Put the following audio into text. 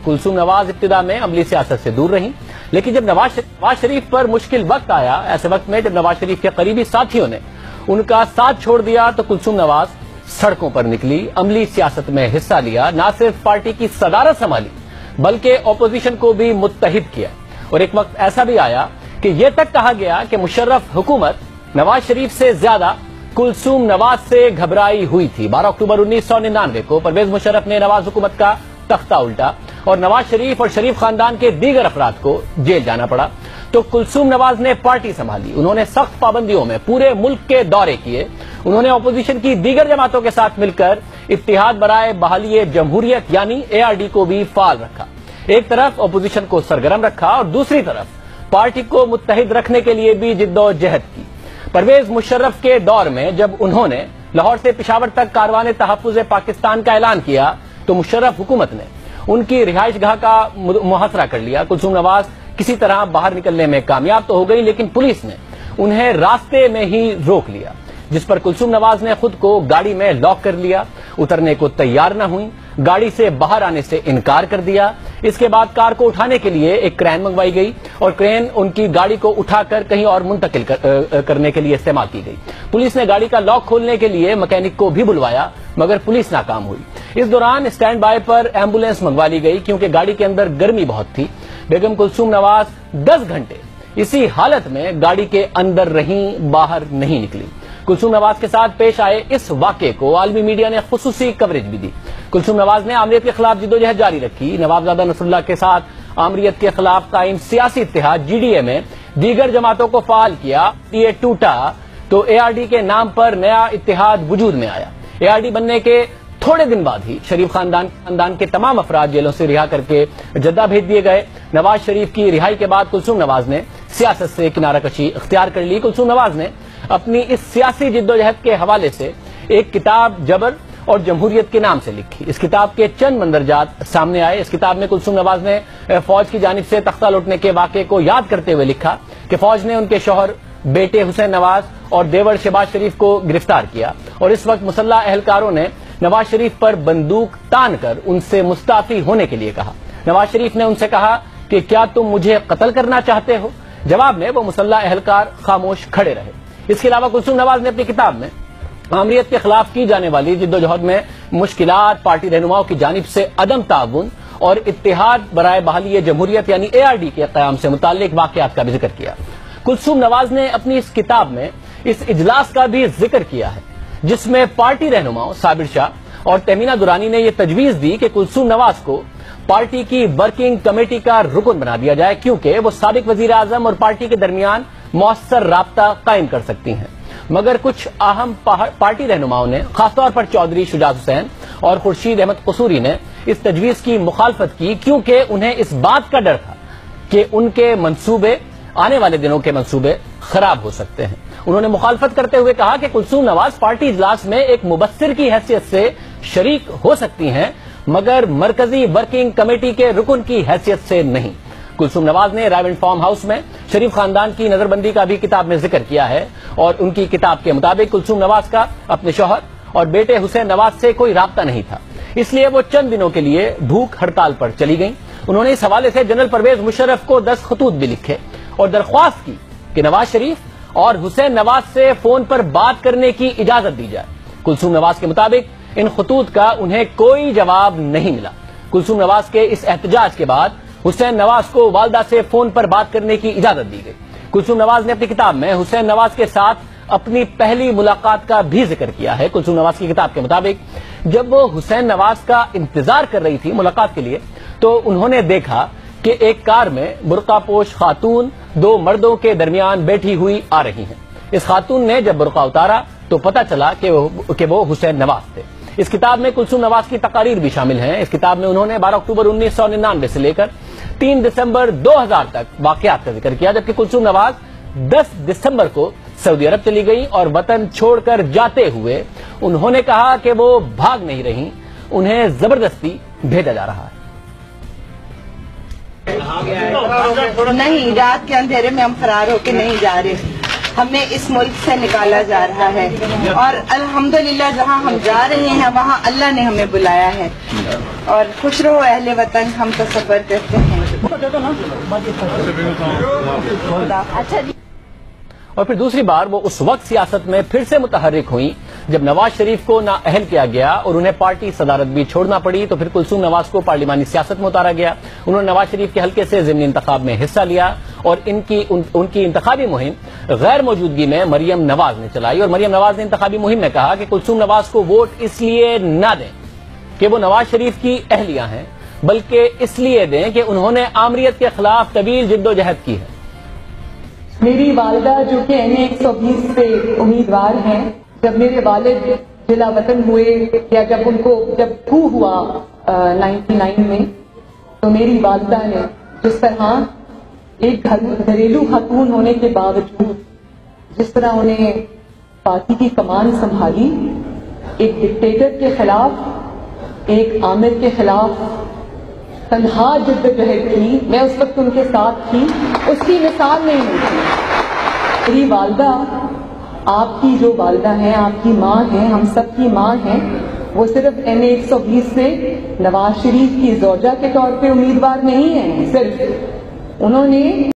कुलसूम नवाज इब्तिदा में अमली सियासत से दूर रहीं, लेकिन जब नवाज शरीफ पर मुश्किल वक्त आया, ऐसे वक्त में जब नवाज शरीफ के करीबी साथियों ने उनका साथ छोड़ दिया तो कुलसूम नवाज सड़कों पर निकली, अमली सियासत में हिस्सा लिया, न सिर्फ पार्टी की सदारत संभाली बल्कि अपोजिशन को भी मुत्तहिद किया। और एक वक्त ऐसा भी आया कि यह तक कहा गया कि मुशर्रफ हुकूमत नवाज शरीफ से ज्यादा कुलसूम नवाज से घबराई हुई थी। 12 अक्टूबर 1999 को परवेज मुशर्रफ ने नवाज हुकूमत का तख्ता उल्टा और नवाज शरीफ और शरीफ खानदान के दीगर अफराद को जेल जाना पड़ा, तो कुलसूम नवाज ने पार्टी संभाली। उन्होंने सख्त पाबंदियों में पूरे मुल्क के दौरे किए। उन्होंने अपोजिशन की दीगर जमातों के साथ मिलकर इत्तेहाद बराए बहाली जमहूरियत यानी ARD को भी फाल रखा। एक तरफ अपोजिशन को सरगर्म रखा और दूसरी तरफ पार्टी को मुत्तहिद रखने के लिए भी जिद्दोजहद की। परवेज मुशर्रफ के दौर में जब उन्होंने लाहौर से पेशावर तक कारवाने तहफ्फुज़ पाकिस्तान का ऐलान किया तो मुशर्रफ हुकूमत ने उनकी रिहाइश गाह का मुहासरा कर लिया। कुलसूम नवाज किसी तरह बाहर निकलने में कामयाब तो हो गई, लेकिन पुलिस ने उन्हें रास्ते में ही रोक लिया, जिस पर कुलसूम नवाज ने खुद को गाड़ी में लॉक कर लिया, उतरने को तैयार न हुई, गाड़ी से बाहर आने से इनकार कर दिया। इसके बाद कार को उठाने के लिए एक क्रेन मंगवाई गई और क्रेन उनकी गाड़ी को उठाकर कहीं और मुंतकिल करने के लिए इस्तेमाल की गई। पुलिस ने गाड़ी का लॉक खोलने के लिए मैकेनिक को भी बुलवाया, मगर पुलिस नाकाम हुई। इस दौरान स्टैंड बाय पर एम्बुलेंस मंगवा ली गई क्योंकि गाड़ी के अंदर गर्मी बहुत थी। बेगम कुलसूम नवाज 10 घंटे इसी हालत में गाड़ी के अंदर रहीं, बाहर नहीं निकली। कुलसूम नवाज के साथ पेश आए इस वाक़े को आलमी मीडिया ने खुसूसी कवरेज भी दी। कुलसूम नवाज ने आमरीत के खिलाफ जिद्दोजहद जारी रखी। नवाबजादा नसरुल्लाह के साथ आमरीत के खिलाफ कायम सियासी इत्तेहाद GDA में दीगर जमातों को फाल किया। ये टूटा तो ARD के नाम पर नया इत्तेहाद वजूद में आया। ARD बनने के थोड़े दिन बाद ही शरीफ खानदान के तमाम अफराद जेलों से रिहा करके जद्दा भेज दिए गए। नवाज शरीफ की रिहाई के बाद कुलसूम नवाज ने सियासत से किनारा कशी इख्तियार कर ली। कुलसूम नवाज ने अपनी इस सियासी जिद्दोजहद के हवाले से एक किताब जबर और जमहूरियत के नाम से लिखी। इस किताब के चंद मंदरजात सामने आए। इस किताब में कुलसूम नवाज ने फौज की जानिब से तख्ता लौटने के वाक़े को याद करते हुए लिखा कि फौज ने उनके शौहर बेटे हुसैन नवाज और देवर शहबाज शरीफ को गिरफ्तार किया और इस वक्त मुसल्लह अहलकारों ने नवाज शरीफ पर बंदूक तान कर उनसे मुस्ताफी होने के लिए कहा। नवाज शरीफ ने उनसे कहा कि क्या तुम मुझे कत्ल करना चाहते हो? जवाब में वो मुसल्लह अहलकार खामोश खड़े रहे। इसके अलावा कुलसूम नवाज ने अपनी किताब में आमरीत के खिलाफ की जाने वाली जिद्दोजहद में मुश्किलात, पार्टी रहनुमाओं की जानिब से अदम ताउन और इत्तेहाद बराए बहाली जमहूरियत यानी ARD के क़याम से मुताल्लिक वाक़यात का भी जिक्र किया। कुलसूम नवाज ने अपनी इस किताब में इस इजलास का भी जिक्र किया है जिसमें पार्टी रहनुमाओं साबिर शाह और तहमीना दुरानी ने यह तजवीज दी कि कुलसूम नवाज को पार्टी की वर्किंग कमेटी का रुकन बना दिया जाए क्योंकि वो साबिक वजीर आजम और पार्टी के दरमियान मौसर राब्ता कायम कर सकती हैं। मगर कुछ अहम पार्टी रहनुमाओं ने, खासतौर पर चौधरी शुजात हुसैन और खुर्शीद अहमद कसूरी ने इस तजवीज की मुखालफत की क्योंकि उन्हें इस बात का डर था कि उनके मंसूबे, आने वाले दिनों के मंसूबे खराब हो सकते हैं। उन्होंने मुखालफत करते हुए कहा कि कुलसूम नवाज पार्टी इजलास में एक मुबस्सिर की हैसियत से शरीक हो सकती हैं मगर मरकजी वर्किंग कमेटी के रुकन की हैसियत से नहीं। कुलसूम नवाज ने रायविंड फार्म हाउस में शरीफ खानदान की नजरबंदी का भी किताब में जिक्र किया है और उनकी किताब के मुताबिक कुलसूम नवाज का अपने शौहर और बेटे हुसैन नवाज से कोई राब्ता नहीं था, इसलिए वो चंद दिनों के लिए भूख हड़ताल पर चली गईं। उन्होंने इस हवाले से जनरल परवेज मुशर्रफ को 10 खतूत भी लिखे और दरख्वास्त की कि नवाज शरीफ और हुसैन नवाज से फोन पर बात करने की इजाजत दी जाए। कुलसूम नवाज के मुताबिक इन खतूत का उन्हें कोई जवाब नहीं मिला। कुलसूम नवाज के इस एहतजाज के बाद हुसैन नवाज को वालदा से फोन पर बात करने की इजाजत दी गई। कुलसूम नवाज ने अपनी किताब में हुसैन नवाज के साथ अपनी पहली मुलाकात का भी जिक्र किया है। कुलसूम नवाज की किताब के मुताबिक जब वो हुसैन नवाज का इंतजार कर रही थी मुलाकात के लिए तो उन्होंने देखा कि एक कार में बुर्कापोश खातून 2 मर्दों के दरमियान बैठी हुई आ रही हैं। इस खातून ने जब बुर्का उतारा तो पता चला कि वो हुसैन नवाज थे। इस किताब में कुलसूम नवाज की तकारीर भी शामिल हैं। इस किताब में उन्होंने 12 अक्टूबर 1999 से लेकर 3 दिसंबर 2000 तक वाकयात का जिक्र किया, जबकि कुलसूम नवाज 10 दिसंबर को सऊदी अरब चली गई और वतन छोड़कर जाते हुए उन्होंने कहा कि वो भाग नहीं रही, उन्हें जबरदस्ती भेजा जा रहा है। नहीं, रात के अंधेरे में हम फरार होके नहीं जा रहे। ہمیں اس ملک سے نکالا جا رہا ہے، اور الحمدللہ جہاں ہم جا رہے ہیں وہاں اللہ نے ہمیں بلایا ہے، اور خوش رہو اہل وطن، ہم تصور کرتے ہیں۔ اور پھر دوسری بار وہ اس وقت سیاست میں پھر سے متحرک ہوئیں جب نواز شریف کو نااہل کیا گیا اور انہیں پارٹی صدارت بھی چھوڑنا پڑی، تو پھر کلثوم نواز کو پارلیمانی سیاست میں اتارا گیا۔ انہوں نے نواز شریف کے حلقے سے ضمنی انتخاب میں حصہ لیا، اور ان کی انتخابی مہم غیر موجودگی میں مریم نواز نے چلائی، اور مریم نواز نے انتخابی مہم میں کہا کہ کلثوم نواز کو ووٹ اس لیے نہ دیں کہ وہ نواز شریف کی اہلیہ ہیں، بلکہ اس لیے دیں کہ انہوں نے آمریت کے خلاف طویل جد و جہد کی ہے۔ میری والدہ جو کہ NA-120 سے امیدوار ہیں، جب میرے والد جلا وطن ہوئے یا جب کو ہوا 99 میں، تو میری والدہ نے جس طرح ایک گھریلو خاتون ہونے کے باوجود جس طرح انہیں پارٹی کی کمان سنبھالی، ایک ڈکٹیٹر کے خلاف، ایک عامر کے خلاف تنہا جدوجہد کی، میں اس وقت ان کے ساتھ تھی، اس کی مثال نہیں ہوتی۔ میری والدہ، آپ کی جو والدہ ہیں، آپ کی ماں ہیں، ہم سب کی ماں ہیں، وہ صرف NA-120 سے نواز شریف کی زوجہ کے طور پہ امیدوار نہیں ہیں، صرف انہوں نے